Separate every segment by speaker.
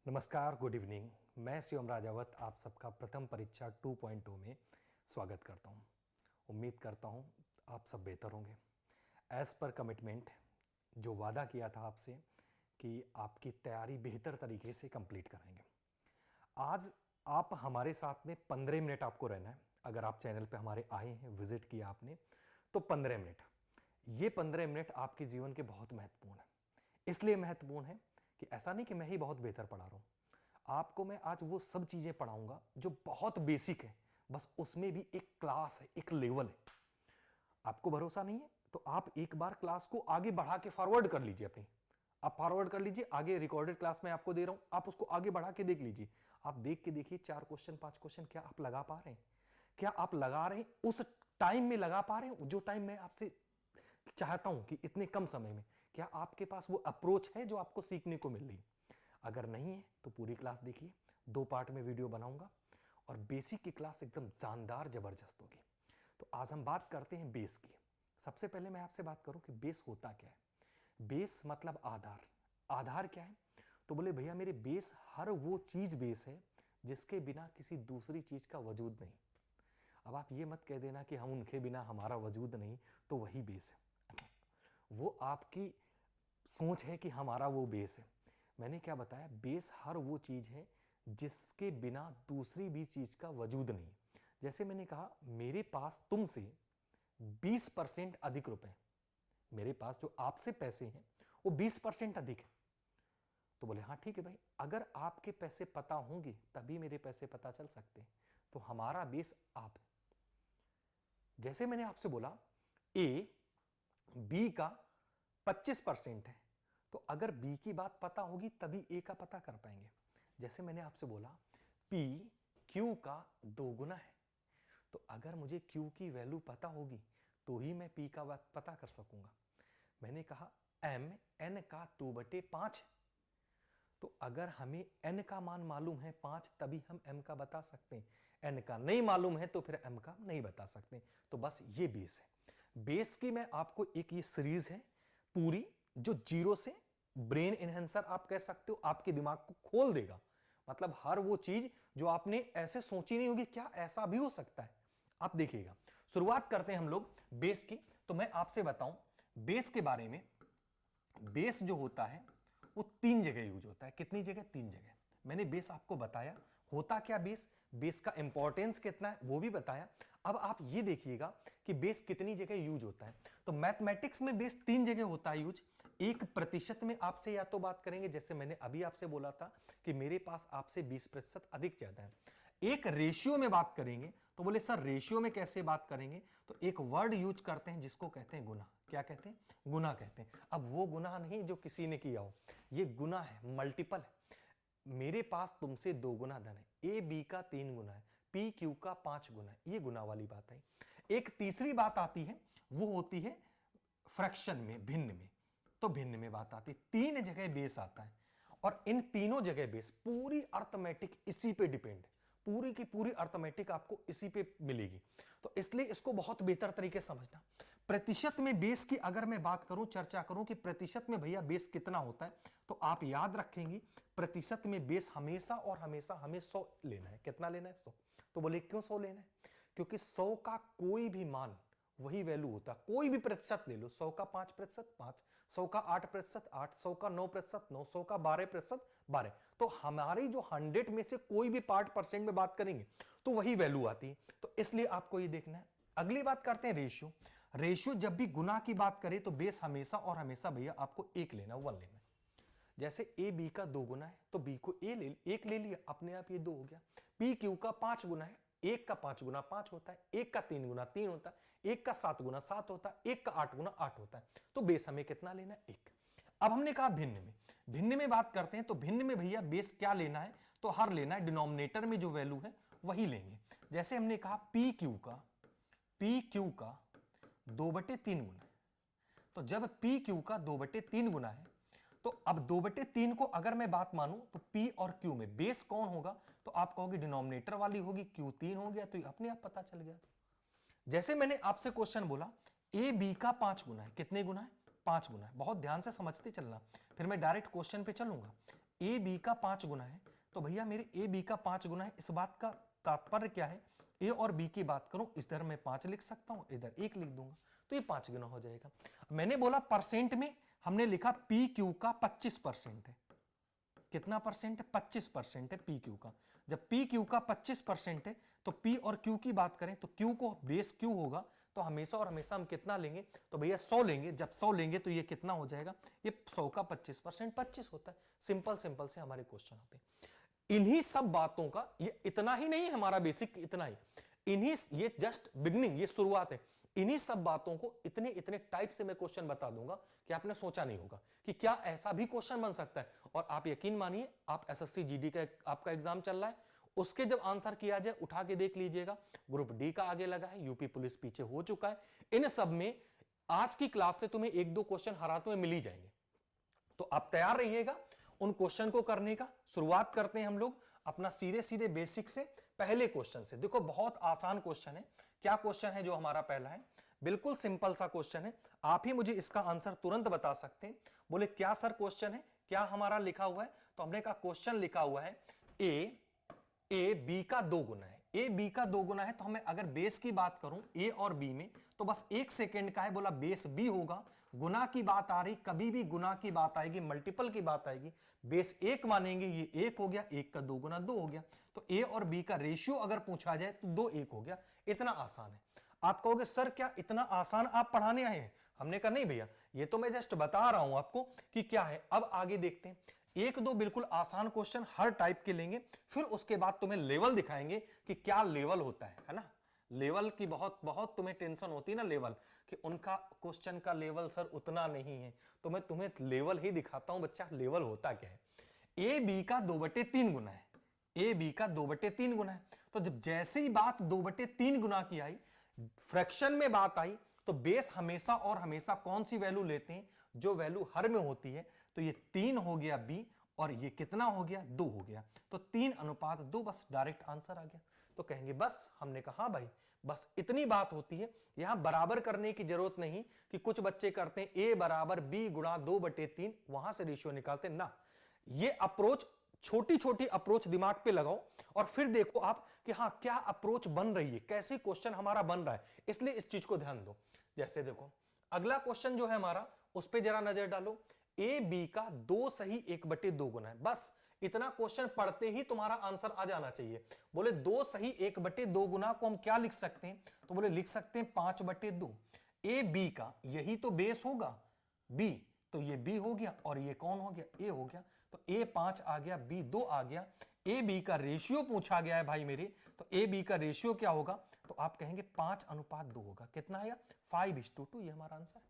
Speaker 1: नमस्कार, good evening. मैं शिवम राजावत आप सबका प्रथम परीक्षा 2.0 में स्वागत करता हूं। उम्मीद करता हूं आप सब बेहतर होंगे। एज़ पर कमिटमेंट जो वादा किया था आपसे कि आपकी तैयारी बेहतर तरीके से कंप्लीट कराएंगे। आज आप हमारे साथ में 15 मिनट आपको रहना है। अगर आप चैनल पे हमारे आए हैं, विजिट किया आपने, तो 15 मिनट, ये 15 मिनट आपके जीवन के बहुत महत्वपूर्ण है। इसलिए महत्वपूर्ण है कि ऐसा नहीं कि मैं ही बहुत बेहतर पढ़ा रहा हूं, आपको मैं आज वो सब चीजें पढ़ाऊंगा जो बहुत बेसिक है, बस उसमें भी एक क्लास है, एक लेवल है। आपको भरोसा नहीं है तो आप एक बार क्लास को आगे बढ़ा के फॉरवर्ड कर लीजिए अपनी। आप फॉरवर्ड कर लीजिए, आगे रिकॉर्डेड क्लास में आपको दे रहा हूं, आप उसको आगे बढ़ा के देख लीजिए। आप देख के देखिए 4 क्वेश्चन 5 क्वेश्चन क्या आप लगा पा रहे हैं? क्या आप लगा रहे हैं? उस टाइम में लगा पा रहे हैं जो टाइम मैं आपसे चाहता हूं कि इतने कम समय में क्या आपके पास वो अप्रोच है जो आपको सीखने को मिल रही? अगर नहीं है तो पूरी क्लास देखिए, 2 पार्ट में वीडियो बनाऊंगा और बेसिक की क्लास एकदम जानदार जबरदस्त होगी। तो आज हम बात करते हैं बेस की। सबसे पहले मैं आपसे बात करूं कि बेस होता क्या है। बेस मतलब आधार। आधार क्या है? तो बोले भैया मेरे बेस हर वो चीज बेस है जिसके बिना किसी दूसरी चीज का वजूद नहीं। अब आप ये मत कह देना कि हम उनके बिना हमारा वजूद नहीं, तो वही बेस है। वो आपकी सोच है कि हमारा वो बेस है। मैंने क्या बताया? बेस हर वो चीज है जिसके बिना दूसरी भी चीज का वजूद नहीं। जैसे मैंने कहा मेरे पास तुमसे 20% अधिक रुपए, मेरे पास जो आपसे पैसे हैं वो 20% अधिक है। तो बोले हाँ ठीक है भाई, अगर आपके पैसे पता होंगे तभी मेरे पैसे पता चल सकते हैं। तो हमारा बेस आप है। जैसे मैंने आपसे बोला ए बी का 25% है, तो अगर बी की बात पता होगी तभी ए का पता कर पाएंगे। जैसे मैंने आपसे बोला पी क्यू का 2 गुना है, तो अगर मुझे क्यू की वैल्यू पता होगी तो ही मैं पी का बात पता कर सकूंगा। मैंने कहा एम एन का 2/5, तो अगर हमें n का मान मालूम है 5 तभी हम m का बता सकते हैं। n का नहीं मालूम है तो फिर m का नहीं बता सकते। तो बस ये बेस है। बेस की मैं आपको एक ये सीरीज है पूरी, जो जीरो से ब्रेन एनहेंसर आप कह सकते हो, आपके दिमाग को खोल देगा। मतलब हर वो चीज जो आपने ऐसे सोची नहीं होगी, क्या ऐसा भी हो सकता है, आप देखिएगा। शुरुआत करते हैं हम लोग बेस की। तो मैं आपसे बताऊं बेस के बारे में। बेस जो होता है वो 3 जगह यूज होता है। कितनी जगह? 3 जगह। मैंने बेस आपको बताया होता क्या बेस, बेस का इंपॉर्टेंस कितना है वो भी बताया। अब आप ये देखिएगा कि बेस कितनी जगह यूज होता है। तो मैथमेटिक्स में बेस 3 जगह होता है यूज। एक प्रतिशत में आपसे या तो बात करेंगे, जैसे मैंने अभी आपसे बोला था कि मेरे पास आपसे 20% अधिक ज्यादा है। एक रेशियो में बात करेंगे, तो बोले सर रेशियो में कैसे बात करेंगे? तो एक वर्ड यूज करते हैं जिसको कहते हैं गुना। क्या कहते हैं? गुना कहते हैं। अब वो गुना नहीं जो किसी ने किया हो, ये गुना है, मल्टीपल है। मेरे पास तुमसे 2 गुना धन है, ए बी का 3 गुना है, पी क्यू का 5 गुना है। ये गुना वाली बात है। एक तीसरी बात आती है, वो होती है फ्रैक्शन में, भिन्न में। तो भिन्न में बात आती है। 3 जगह बेस आता है और इन तीनों जगह बेस पूरी अर्थमेटिक इसी पे डिपेंड है। पूरी की पूरी अर्थमेटिक आपको इसी पे मिलेगी। तो इसलिए इसको बहुत बेहतर तरीके से समझना। प्रतिशत में बेस की अगर मैं बात करूं, चर्चा करूं कि प्रतिशत में भैया बेस कितना होता है, तो आप याद रखेंगे प्रतिशत में बेस हमेशा और हमेशा हमें 100 लेना है। कितना लेना है? 100। तो बोले क्यों 100 लेना है? क्योंकि 100 का कोई भी मान वही वैल्यू होता है। कोई भी प्रतिशत ले लो, 100 का 5% 5, 100 का 8% 8, 100 का 9% 9, 100 का 12% 12। तो हमारी जो 100 में से कोई भी पार्ट परसेंट में बात करेंगे तो वही वैल्यू आती है। तो इसलिए आपको ये देखना है। अगली बात करते हैं रेशियो। रेशियो जब भी गुना की बात करें तो बेस हमेशा और हमेशा भैया आपको 1 लेना, 1 लेना। जैसे ए बी का 2 गुना है तो बी को एक ले लिया, अपने आप ये 2 हो गया। पी क्यू का 5 गुना है, एक का 5 गुना 5 होता है, एक का 3 गुना 3 होता है, एक का 7 गुना 7 होता है, एक का 8 गुना 8 होता है। तो बेस हमें कितना लेना है? 1। अब हमने कहा भिन्न में। भिन्न में बात करते हैं तो भिन्न में भैया बेस क्या लेना है? तो हर लेना है, डिनोमिनेटर में जो वैल्यू है वही लेंगे। जैसे हमने कहा पी क्यू का 2/3 गुना है। तो जब पी क्यू का 2/3 गुना है तो अब 2/3 को अगर मैं बात मानूं तो P और Q में बेस कौन होगा? तो आप कहोगे डिनोमिनेटर वाली होगी, Q 3 हो गया, तो अपने आप पता चल गया। जैसे मैंने आपसे क्वेश्चन बोला ए बी का 5 गुना है। कितने गुना है? 5 गुना है। बहुत ध्यान से समझते चलना, फिर मैं डायरेक्ट क्वेश्चन पे चलूंगा। ए बी का 5 गुना है, तो भैया मेरे ए बी का 5 गुना है, इस बात का तात्पर्य क्या है, ए और बी की बात करूं, इधर मैं 5 लिख सकता हूं, इधर 1 लिख दूंगा, तो ये 5 गुना हो जाएगा। मैंने बोला परसेंट में, हमने लिखा पी क्यू का 25% है। कितना परसेंट है? 25% है पी क्यू का। जब पी क्यू का 25% है तो पी और क्यू की बात करें तो क्यू को बेस क्यू होगा, तो हमेशा और हमेशा हम कितना लेंगे, तो भैया 100 लेंगे। जब 100 लेंगे तो ये कितना हो जाएगा, ये 100 का 25% 25 होता है। सिंपल सिंपल से हमारे क्वेश्चन होते हैं। इन्हीं सब बातों का, ये इतना ही नहीं है हमारा बेसिक, इतना ही, इन्हीं, ये जस्ट बिगनिंग, ये शुरुआत है। इन्हीं सब बातों को इतने इतने टाइप से मैं क्वेश्चन बता दूंगा कि आपने सोचा नहीं होगा कि क्या ऐसा भी क्वेश्चन बन सकता है। और आप यकीन मानिए, आप एसएससी जीडी का आपका एग्जाम चल रहा है, उसके जब आंसर किया जाए उठा के देख लीजिएगा, ग्रुप डी का आगे लगा है, यूपी पुलिस पीछे हो चुका है। इन सब में आज की क्लास से तुम्हें 1-2 क्वेश्चन हर हाथ में मिल ही जाएंगे, तो आप तैयार रहिएगा उन क्वेश्चन को करने का। शुरुआत करते हैं हम लोग अपना सीधे सीधे बेसिक से, पहले क्वेश्चन से। देखो बहुत आसान क्वेश्चन है। क्या क्वेश्चन है जो हमारा पहला है? बिल्कुल सिंपल सा क्वेश्चन है, आप ही मुझे इसका आंसर तुरंत बता सकते हैं। बोले क्या सर क्वेश्चन है, क्या हमारा लिखा हुआ है? तो हमने कहा क्वेश्चन लिखा हुआ है ए बी का 2 गुना है। ए बी का 2 गुना है, तो हमें अगर बेस की बात करूं ए और बी में, तो बस 1 सेकेंड का है। बोला बेस बी होगा, गुना की बात आ रही, कभी भी गुना की बात आएगी, मल्टीपल की बात आएगी, बेस 1 मानेंगे, ये 1 हो गया, 1 का 2 गुना 2 हो गया। तो ए और बी का रेशियो अगर पूछा जाए तो 2 1 हो गया। इतना आसान है। आप कहोगे सर क्या इतना आसान आप पढ़ाने आए हैं? हमने कहा नहीं भैया, ये तो मैं जस्ट बता रहा हूं आपको कि क्या है। अब आगे देखते हैं, 1-2 बिल्कुल आसान क्वेश्चन हर टाइप के लेंगे, फिर उसके बाद तुम्हें लेवल दिखाएंगे कि क्या लेवल होता है ना। लेवल की बहुत बहुत तुम्हें टेंशन होती है ना, लेवल, कि उनका क्वेश्चन का लेवल सर उतना नहीं है, तो मैं तुम्हें लेवल ही दिखाता हूं बच्चा, लेवल होता क्या है। ए बी का 2/3 गुना है, ए बी का 2/3 गुना है, तो जब जैसे ही बात 2/3 गुना की आई, फ्रैक्शन में बात आई, तो बेस हमेशा और हमेशा कौन सी वैल्यू लेते हैं, जो वैल्यू हर में होती है। तो ये 3 हो गया बी, और ये कितना हो गया, 2 हो गया, तो 3:2, बस डायरेक्ट आंसर आ गया। तो कहेंगे बस, हमने कहा हाँ भाई बस इतनी बात होती है, यहां बराबर करने की जरूरत नहीं कि कुछ बच्चे करते हैं ए बराबर बी गुणा 2/3, वहां से रेशियो निकालते ना। ये अप्रोच, छोटी छोटी अप्रोच दिमाग पे लगाओ और फिर देखो आप कि हाँ क्या अप्रोच बन रही है, कैसे क्वेश्चन हमारा बन रहा है, इसलिए इस चीज को ध्यान दो। जैसे देखो अगला क्वेश्चन जो है हमारा, उस पर जरा नजर डालो। ए बी का 2 सही 1/2 गुना है, बस इतना क्वेश्चन पढ़ते ही तुम्हारा आंसर आ जाना चाहिए। बोले 2 सही 1/2 गुना को हम क्या लिख सकते हैं, तो बोले लिख सकते हैं 5/2। ए बी का यही तो बेस होगा बी, तो ये बी हो गया और ये कौन हो गया, ए हो गया। तो ए 5 आ गया, बी 2 आ गया। ए बी का रेशियो पूछा गया है भाई मेरे, तो ए बी का रेशियो क्या होगा, तो आप कहेंगे 5:2 होगा। कितना आया, 5:2, ये हमारा आंसर है।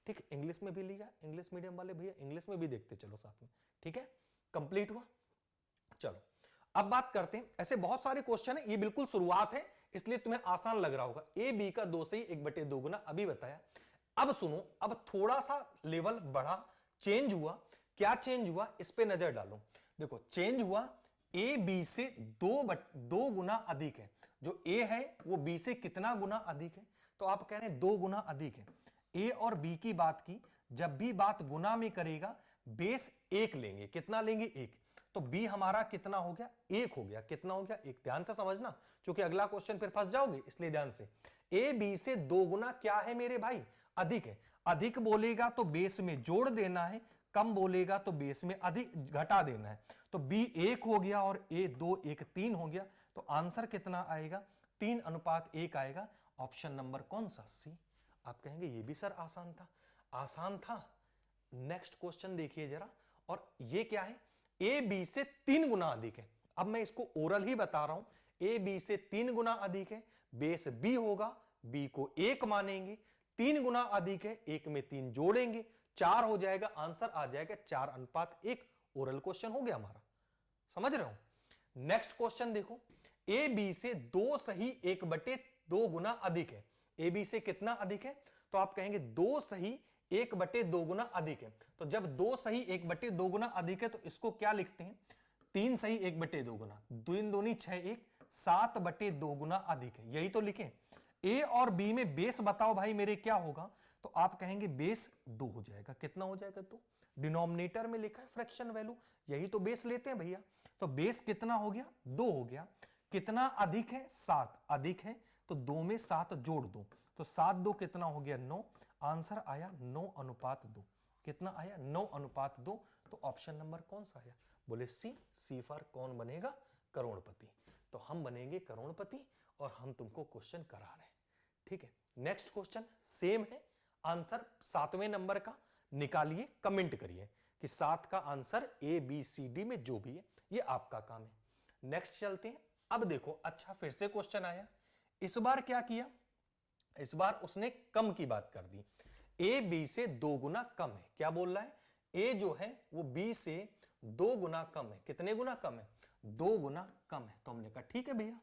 Speaker 1: ठीक, इंग्लिश में भी लिया, इंग्लिश मीडियम वाले भैया इंग्लिश में भी देखते चलो साथ में। ठीक है, कंप्लीट हुआ। चलो अब बात करते हैं, ऐसे बहुत सारे क्वेश्चन है, ये बिल्कुल शुरुआत है इसलिए तुम्हें आसान लग रहा होगा। ए बी का 2 से ही 1/2 गुना अभी बताया। अब सुनो, अब थोड़ा सा लेवल बढ़ा, चेंज हुआ। क्या चेंज हुआ, इस पे नजर डालो। देखो चेंज हुआ, ए बी से 2 गुना अधिक है। जो ए है वो बी से कितना गुना अधिक है, तो आप कह रहे हैं 2 गुना अधिक है। ए और बी की बात की, जब भी बात गुना में करेगा बेस 1 लेंगे। कितना लेंगे, 1। तो बी हमारा कितना हो गया, 1 हो गया। कितना हो गया, 1। ध्यान से समझना क्योंकि अगला क्वेश्चन फिर फंस जाओगे, इसलिए ध्यान से। ए बी से 2 गुना क्या है मेरे भाई, अधिक है। अधिक बोलेगा तो बेस में जोड़ देना है, कम बोलेगा तो बेस में अधिक घटा देना है। तो बी 1 हो गया और ए 2, 1 3 हो गया। तो आंसर कितना आएगा, 3:1 आएगा। ऑप्शन नंबर कौन सा, सी। आप कहेंगे ये भी सर आसान था। आसान था। नेक्स्ट क्वेश्चन देखिए जरा, और ये क्या है, ए बी से 3 गुना अधिक है। अब मैं इसको ओरल ही बता रहा हूं, ए बी से 3 गुना अधिक है, बेस बी होगा, बी को 1 मानेंगे, 3 गुना अधिक है, 1 में 3 जोड़ेंगे, 4 हो जाएगा, आंसर आ जाएगा 4:1। ओरल क्वेश्चन हो गया हमारा, समझ रहे हो। नेक्स्ट क्वेश्चन देखो, ए बी से 2 सही 1/2 गुना अधिक है। ए बी से कितना अधिक है, तो आप कहेंगे 2 सही 1/2 गुना अधिक है। तो जब 2 सही 1/2 गुना अधिक है तो इसको क्या लिखते हैं, 3 सही 1/2 गुना, 2 दूनी 6 1, 7/2 गुना अधिक है, यही तो लिखें। ए और बी में बेस बताओ भाई मेरे क्या होगा, तो आप कहेंगे बेस 2 हो जाएगा। कितना हो जाएगा? 2। डिनोमिनेटर में लिखा है फ्रैक्शन वैल्यू, यही तो बेस लेते हैं भैया। तो बेस कितना हो गया? 2 हो गया। कितना अधिक है? 7 अधिक है, तो 2 में 7 जोड़ दो, तो 7 2 कितना हो गया? 9। आंसर आया 9:2। कितना आया? 9:2। तो ऑप्शन नंबर कौन सा आया? बोले सी फॉर कौन बनेगा? करोड़पति। तो हम बनेंगे करोड़पति और हम तुमको क्वेश्चन करा रहे हैं। ठीक है, नेक्स्ट क्वेश्चन सेम है, आंसर 7वें नंबर का निकालिए, कमेंट करिए कि 7 का answer A B C D में जो भी है, ये आपका काम है। नेक्स्ट चलते हैं। अब देखो, अच्छा फिर से क्वेश्चन आया। इस बार क्या किया? इस बार उसने कम की बात कर दी। ए बी से 2 गुना कम है। क्या बोल रहा है? ए जो है वो बी से 2 गुना कम है। कितने गुना कम है? 2 गुना कम है। तो हमने कहा ठीक है भैया,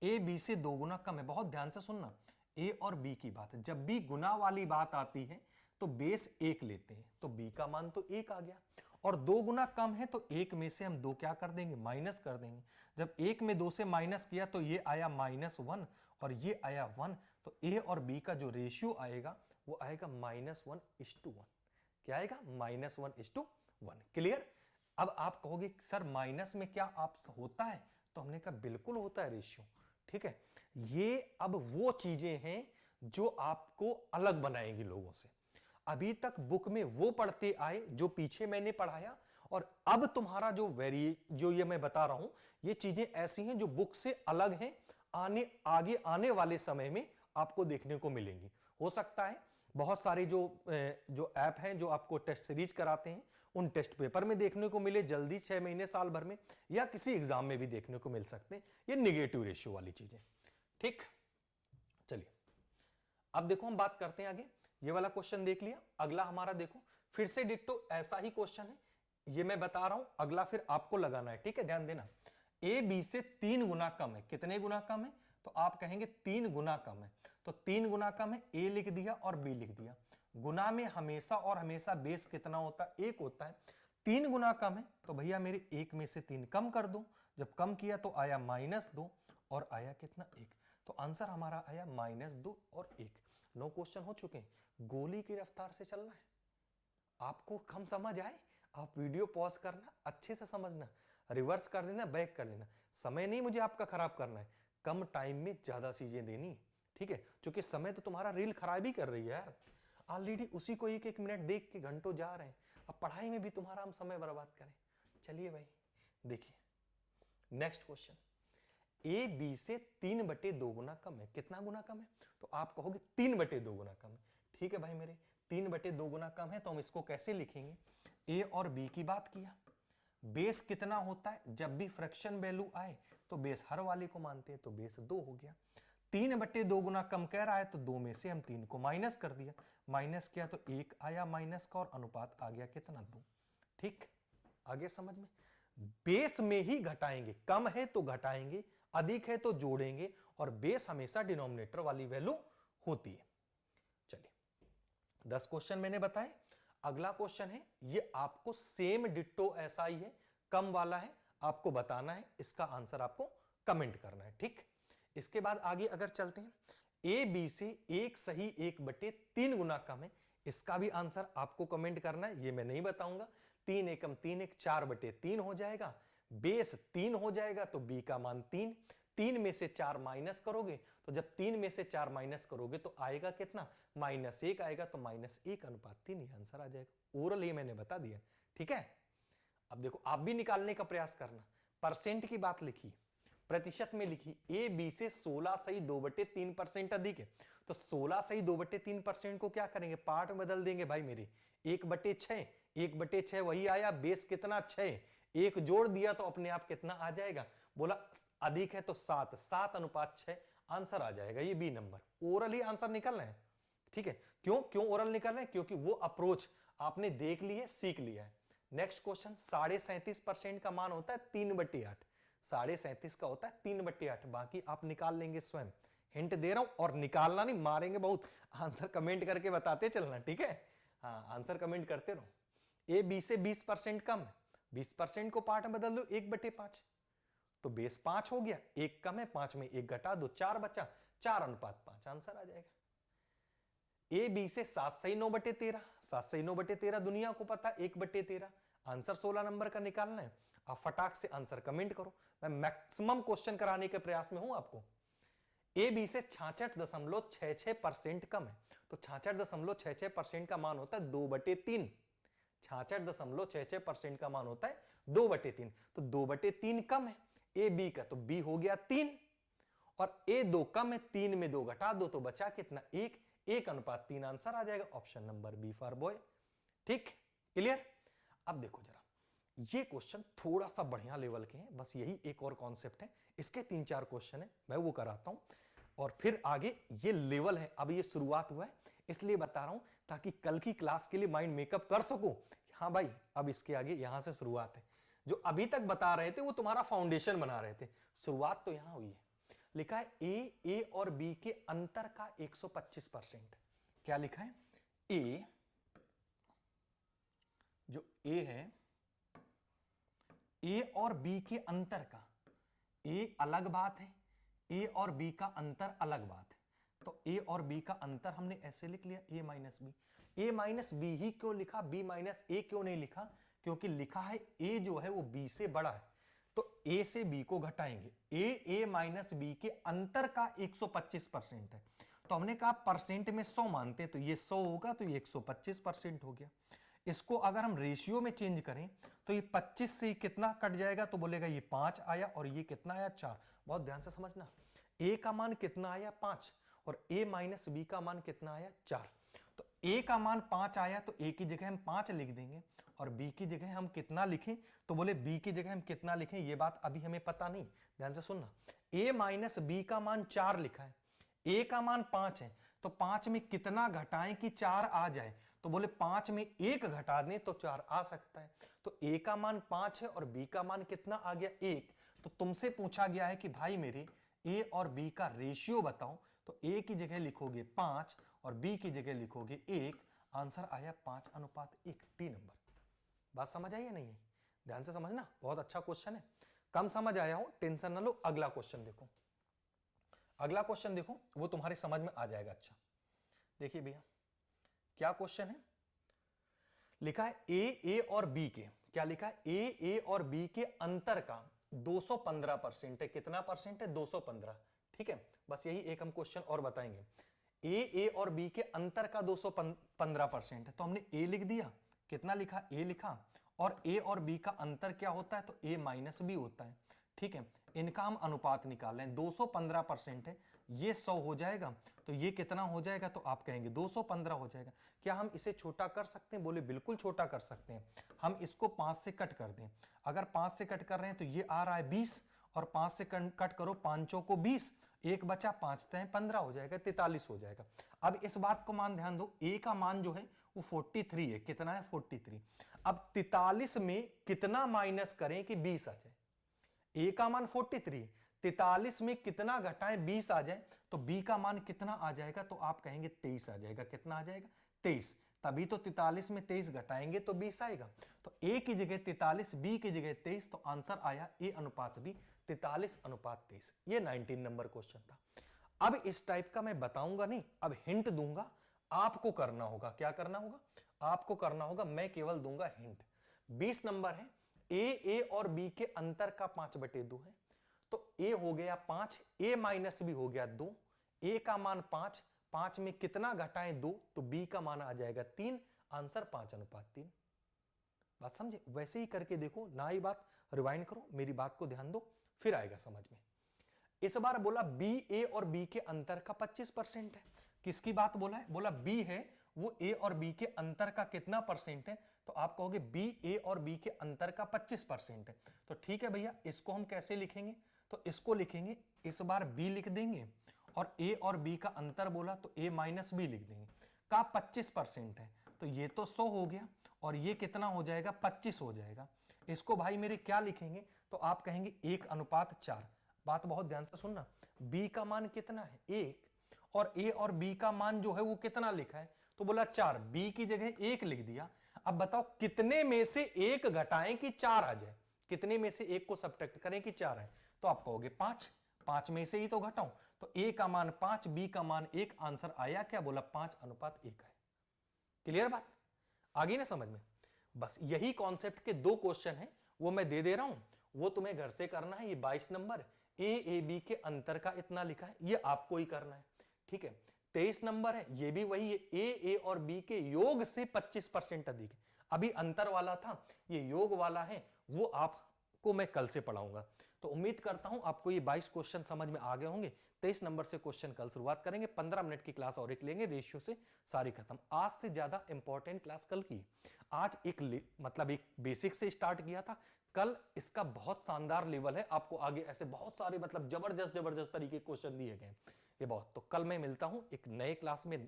Speaker 1: ए बी से 2 गुना कम है। बहुत ध्यान से सुनना, ए और बी की बात है। जब भी गुना वाली बात आती है तो बेस 1 लेते हैं, तो बी का मान तो 1 आ गया। और 2 गुना कम है तो 1 में से हम 2 क्या कर देंगे? माइनस कर देंगे। जब 1 में 2 से माइनस किया तो ये आया -1 और ये आया 1। तो ए और बी का जो रेशियो आएगा वो आएगा -1:1। क्या आएगा? -1:1। क्लियर? अब आप कहोगे सर माइनस में क्या आप होता है? तो हमने कहा बिल्कुल होता है रेशियो। ठीक है, ये अब वो चीजें हैं जो आपको अलग बनाएंगी लोगों से। अभी तक बुक में वो पढ़ते आए जो पीछे मैंने पढ़ाया, और अब तुम्हारा जो ये मैं बता रहा हूं, ये चीजें ऐसी हैं जो बुक से अलग हैं, आगे आने वाले समय में आपको देखने को मिलेंगी। हो सकता है बहुत सारे जो ऐप हैं जो आपको टेस्ट सीरीज कराते हैं, उन टेस्ट पेपर में देखने को मिले जल्दी, 6 महीने साल भर में, या किसी एग्जाम में भी देखने को मिल सकते हैं ये निगेटिव रेशियो वाली चीजें। ठीक, चलिए अब देखो हम बात करते हैं आगे। ये वाला क्वेश्चन देख लिया। अगला हमारा देखो, फिर से डिट्टो ऐसा ही क्वेश्चन है, ये मैं बता रहा हूं, अगला फिर आपको लगाना है। ठीक है, ध्यान देना। ए बी से 3 गुना कम है। कितने गुना कम है? तो आप कहेंगे 3 गुना कम है। तो 3 गुना कम है, ए लिख दिया और बी लिख दिया। गुना में हमेशा और हमेशा बेस कितना होता है? 1 होता है। 3 गुना कम है तो भैया मेरे 1 में से 3 कम कर दो। जब कम किया तो आया -2 और आया कितना? 1। तो आंसर हमारा आया -2 और 1। 9 क्वेश्चन हो चुके हैं। गोली की रफ्तार से चलना है। आपको कम समझ आए, आप वीडियो पॉज करना, अच्छे से समझना, रिवर्स कर लेना, बैक कर लेना। समय नहीं मुझे आपका खराब करना है, कम टाइम में ज्यादा चीजें देनी है। ठीक है, क्योंकि समय तो तुम्हारा रील खराब ही कर रही है यार। ऑलरेडी उसी को 1-1 मिनट देख के घंटों जा रहे हैं, अब पढ़ाई में भी तुम्हारा हम समय बर्बाद करें? चलिए भाई देखिए नेक्स्ट क्वेश्चन। ए बी से 3/2 गुना कम है। कितना गुना कम है? तो आप कहोगे 3/2 गुना कम है। ठीक है भाई मेरे, 3/2 गुना कम है तो हम इसको कैसे लिखेंगे? ए और बी की बात किया। बेस कितना होता है? जब भी फ्रैक्शन वैल्यू आए तो बेस हर वाले को मानते हैं, तो बेस 2 हो गया। 3/2 गुना कम कह रहा है तो 2 में से हम 3 को माइनस कर दिया, माइनस किया तो 1 आया माइनस का, और अनुपात आ गया कितना? 2। ठीक, आगे समझ में? बेस में ही घटाएंगे, कम है तो घटाएंगे, अधिक है तो जोड़ेंगे, और बेस हमेशा डिनोमिनेटर वाली वैल्यू होती है। चलिए 10 क्वेश्चन मैंने बताए। अगला क्वेश्चन है, ये आपको सेम डिट्टो ऐसा ही है, कम वाला है, आपको बताना है, इसका आंसर आपको कमेंट करना है। ठीक, इसके बाद आगे अगर चलते हैं, ए बी से 1 सही 1/3 गुना कम है, इसका भी आंसर आपको कमेंट करना है, ये मैं नहीं बताऊंगा। 3 एकम 3 1 4/3 हो जाएगा। बेस 3 हो जाएगा तो बी का मान 3। 3 में से 4 माइनस करोगे तो जब 3 में से 4 माइनस करोगे तो आएगा कितना? -1 आएगा, तो -1:3 ये आंसर आ जाएगा। ओरल ये मैंने बता दिया। ठीक है, अब देखो आप भी निकालने का प्रयास करना। परसेंट की बात लिखी, प्रतिशत में लिखी। ए बी से 16 सही 2/3% अधिक है, तो 16 सही 2/3% को क्या करेंगे? पार्ट में बदल देंगे भाई मेरे। 1/6, 1/6 वही आया, बेस कितना? 6, 1 जोड़ दिया तो अपने आप कितना आ जाएगा? बोला अधिक है तो 7, 7:6 आंसर आ जाएगा। ये बी नंबर ओरल ही आंसर निकलना है। ठीक है, क्यों ओरल निकल रहे हैं? क्योंकि वो अप्रोच आपने देख ली है, सीख लिया है। नेक्स्ट क्वेश्चन, 37.5% का मान होता है 3/8। 37.5 का होता है 3/8, बाकी आप निकाल लेंगे स्वयं। हिंट दे रहा हूं, और निकालना नहीं, मारेंगे बहुत। आंसर कमेंट करके बताते चलना, ठीक है? हाँ, आंसर कमेंट करते रहो। ए बी से 20% कम है, 20% को पार्ट में बदल दो 1/5, तो बेस 5 हो गया। 1 कम है, 5 में 1 घटा दो, 4 बचा, 4:5 आंसर आ जाएगा। ए बी से 7 सही 9/13, 7 सही 9/13 दुनिया को पता 1/13, आंसर 16 नंबर का निकालना है। आप फटाक से आंसर कमेंट करो, मैं मैक्सिमम क्वेश्चन कराने के प्रयास में हूं आपको। ए बी से 66.66% कम है, तो 66.66% का मान होता है 2/3। 66.66% का मान होता है 2/3, तो 2/3 कम है ए बी का, तो बी हो गया 3, और ए 2 कम है, 3 में 2 घटा दो तो बचा कितना 1, 1:3 आंसर आ जाएगा, option number B for boy. ठीक, क्लियर। अब देखो जरा, ये क्वेश्चन थोड़ा सा बढ़िया लेवल के हैं, बस यही एक और कॉन्सेप्ट है, इसके 3-4 क्वेश्चन है, मैं वो कराता हूं और फिर आगे। ये लेवल है, अब ये शुरुआत हुआ है इसलिए बता रहा हूं, ताकि कल की क्लास के लिए माइंड मेकअप कर सकूं। हाँ भाई, अब इसके आगे यहां से शुरुआत है, जो अभी तक बता रहे थे वो तुम्हारा फाउंडेशन बना रहे थे, शुरुआत तो यहां हुई है। लिखा है ए और बी के अंतर का 125%। क्या लिखा है? ए, जो ए है, ए और बी के अंतर का, ए अलग बात है, ए और बी का अंतर अलग बात है, तो ए और बी का अंतर हमने ऐसे लिख लिया ए माइनस बी। ए माइनस बी ही क्यों लिखा, बी माइनस ए क्यों नहीं लिखा? क्योंकि लिखा है ए जो है वो बी से बड़ा है, तो ए से बी को घटाएंगे। ए माइनस बी के अंतर का 125% है, तो हमने कहा परसेंट में 100 मानते, तो ये 100 होगा, तो ये 125% हो गया। इसको अगर हम रेशियो में चेंज करें तो ये 25 से कितना कट जाएगा, तो बोलेगा ये 5 आया, और ये कितना आया 4। बहुत ध्यान से समझना, ए का मान कितना आया 5, और ए माइनस बी का मान कितना आया 4। तो ए का मान 5 आया, तो ए की जगह हम 5 लिख देंगे, और बी की जगह हम कितना लिखें, तो बोले बी की जगह हम कितना लिखें, ये बात अभी हमें पता नहीं, ध्यान से सुनना। ए माइनस बी का मान 4 लिखा है, ए का मान 5 है, तो 5 में कितना घटाएं कि 4 आ जाए, तो बोले 5 में 1 घटा दें तो 4 आ सकता है। तो ए का मान 5 है और बी का मान कितना आ गया 1। तो तुमसे पूछा गया है कि भाई मेरे ए और बी का रेशियो बताओ, तो ए की जगह लिखोगे 5 और बी की जगह लिखोगे 1, आंसर आया 5:1, डी नंबर। बात समझ आई है नहीं? ध्यान से समझना, बहुत अच्छा क्वेश्चन है। कम समझ आया हो टेंशन ना लो, अगला क्वेश्चन देखो, अगला क्वेश्चन देखो, वो तुम्हारी समझ में आ जाएगा। अच्छा देखिए भैया, क्या क्वेश्चन है, लिखा है ए और बी के, क्या लिखा है, ए और बी के अंतर का 215% है। कितना परसेंट है? 215। ठीक है, बस यही एक हम क्वेश्चन और बताएंगे। ए और बी के अंतर का 215% है, तो हमने ए लिख दिया, कितना लिखा, ए लिखा, और ए और बी का अंतर क्या होता है, तो ए माइनस बी होता है। ठीक है, इनका हम अनुपात निकाल रहे हैं, 215% है, ये 100 हो जाएगा, तो ये कितना हो जाएगा, तो आप कहेंगे 215 हो जाएगा। क्या हम इसे छोटा कर सकते हैं? बोले बिल्कुल छोटा कर सकते हैं। हम इसको 5 से कट कर दें, अगर 5 से कट कर रहे हैं तो ये आ रहा है 20, और 5 से कट करो, 5 को 20, एक बचा, 5 तय 15 हो जाएगा, 43 हो जाएगा। अब इस बात को मान ध्यान दो, ए का मान जो है वो 43 है। कितना है? 43। अब 43 में कितना माइनस करें कि 20 आ जाए? ए का मान 43, 43 में कितना घटाएं 20 आ जाए, तो बी का मान कितना आ जाएगा, तो आप कहेंगे 23 आ जाएगा। कितना आ जाएगा? 23। तभी तो 43 में 23 घटाएंगे तो 20 आएगा। तो ए की जगह 43, बी की जगह 23, तो आंसर आया ए अनुपात बी, 43:23। ये 19 नंबर क्वेश्चन था। अब इस टाइप का मैं बताऊंगा नहीं, अब हिंट दूंगा, आपको करना होगा। क्या करना होगा? आपको करना होगा, मैं केवल दूंगा हिंट। 20 नंबर है, ए और बी के अंतर का 5/2 है, तो ए हो गया 5, ए माइनस बी हो गया 2, ए का मान 5, 5 में कितना घटाएं 2, तो बी का मान आ जाएगा 3, आंसर 5:3। बात समझे? वैसे ही करके देखो ना, ही बात रिवाइंड करो, मेरी बात को ध्यान दो, फिर आएगा समझ में। इस बार बोला बी, ए और बी के अंतर का 25% है। किसकी बात बोला है? बोला बी है, वो ए और बी के अंतर का कितना परसेंट है, तो आप कहोगे बी ए और बी के अंतर का 25% है। तो ठीक है भैया, इसको हम कैसे लिखेंगे? तो इसको लिखेंगे, इस बार बी लिख देंगे, और ए और बी का अंतर बोला तो ए माइनस बी लिख देंगे। का 25% है, तो ये तो 100 हो गया, और ये कितना हो जाएगा? 25 हो जाएगा। इसको भाई मेरे क्या लिखेंगे, तो आप कहेंगे 1:4। बात बहुत ध्यान से सुनना, बी का मान कितना है? 1, और ए और बी का मान जो है वो कितना लिखा है, तो बोला 4, बी की जगह 1 लिख दिया। अब बताओ कितने में से 1 घटाएं कि 4 आ जाए, कितने में से 1 को सब्ट्रैक्ट करें कि 4 है, तो आप कहोगे 5, 5 में से ही तो घटाऊं, तो a का मान 5, b का मान 1, आंसर आया क्या? बोला 5:1 है। क्लियर बात? आ गई ना समझ में? बस यही कॉन्सेप्ट के 2 क्वेश्चन हैं, वो मैं दे दे रहा हूं, वो तुम्हें घर से करना है। ये 22 नंबर ए बी के अंतर का इतना लिखा है, ये आपको ही करना है। ठीक है। 23 नंबर है, ये भी वही है, ए और बी के योग से 25% अधिक है। अभी अंतर वाला था, ये योग वाला है, वो आपको मैं कल से पढ़ाऊंगा। तो उम्मीद करता हूं आपको ये 22 क्वेश्चन समझ में आ गए होंगे। 23 नंबर से क्वेश्चन कल शुरुआत करेंगे, 15 मिनट की क्लास और एक लेंगे, रेशियो से सारी खत्म। आज से ज्यादा इंपॉर्टेंट क्लास कल की। आज एक मतलब एक बेसिक से स्टार्ट किया था, कल इसका बहुत शानदार लेवल है। आपको आगे ऐसे बहुत सारे मतलब जबरदस्त जबरदस्त तरीके के क्वेश्चन दिए गए, ये बहुत। तो कल मैं मिलता हूं एक नए क्लास में,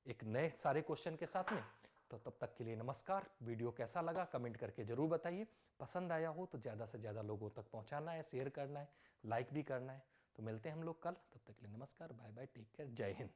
Speaker 1: एक नए सारे क्वेश्चन के साथ में। तो तब तक के लिए नमस्कार। वीडियो कैसा लगा कमेंट करके जरूर बताइए। पसंद आया हो तो ज्यादा से ज्यादा लोगों तक पहुंचाना है, शेयर करना है, लाइक भी करना है। तो मिलते हैं हम लोग कल, तब तक के लिए नमस्कार, बाय बाय, टेक केयर, जय हिंद।